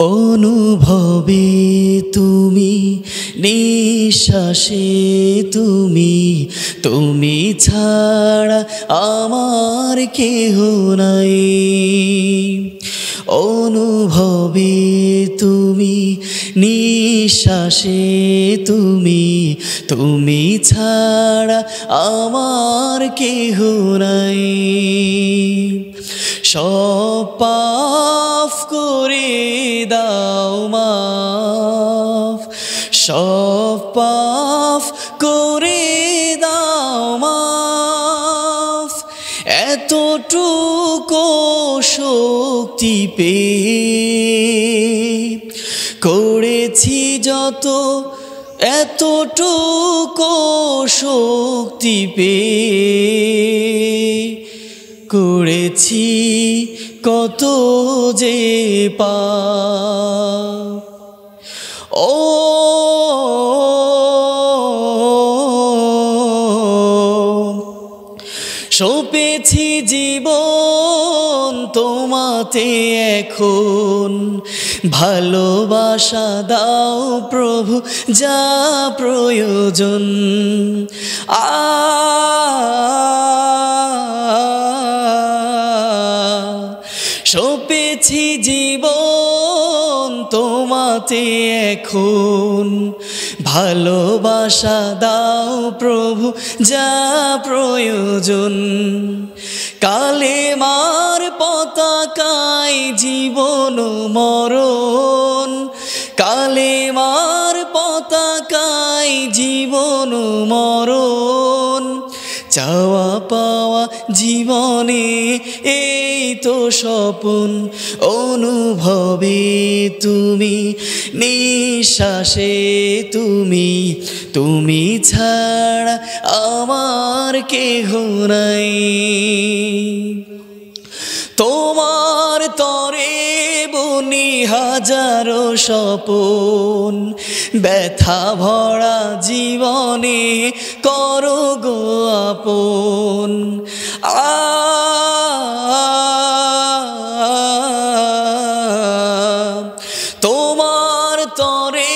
অনুভবে তুমি, নিঃশ্বাসে তুমি, তুমি ছাড়া আমার কেহ নাই। অনুভবে তুমি, নিঃশ্বাসে তুমি, তুমি ছাড়া আমার কেহ নাই। সব পাপ করে দাও মাফ, সব পাপ করে দাও মাফ। এতটুকু শক্তি পেয়ে করেছি যত, এতটুকু শক্তি পেয়ে করেছি কত যে পাপ। ও সঁপেছি জীবন তোমাতে এখন, ভালোবাসা দাও প্রভু যা প্রয়োজন। সঁপেছি জীবন তোমাতে এখন, ভালোবাসা দাও প্রভু যা প্রয়োজন। কালেমার পতাকায় জীবন মরণ, কালেমার পতাকায় জীবন মরণ। চাওয়া পাওয়া জীবনে এই তো স্বপন। অনুভবে তুমি, নিঃশ্বাসে তুমি, তুমি ছাড়া আমার কেহ নাই। তোমার তরে বুনি হাজারো স্বপন, ব্যথা ভরা জীবনে করো গো আপন। তোমার তরে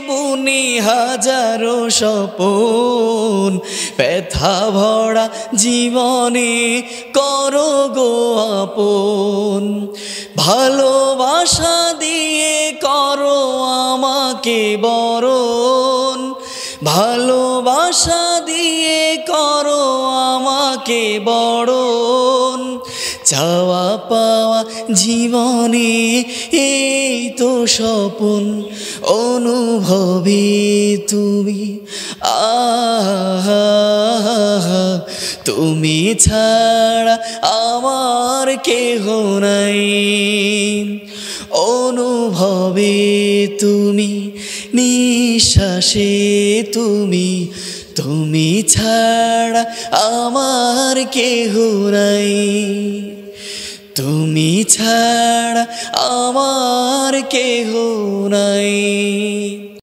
বুনি হাজারো স্বপন, ব্যথা ভরা জীবনে করো গো আপন। ভালোবাসা দিয়ে করো আমাকে বরণ, ভালোবাসা দিয়ে করো আমাকে বরণ। চাওয়া পাওয়া জীবনে এই তো স্বপন। অনুভবে তুমি, তুমি ছাড়া আমার কেহ নাই। অনুভবে তুমি, নিঃশ্বাসে তুমি, তুমি ছাড়া আমার কেহ নাই। তুমি ছাড়া আমার কেহ নাই।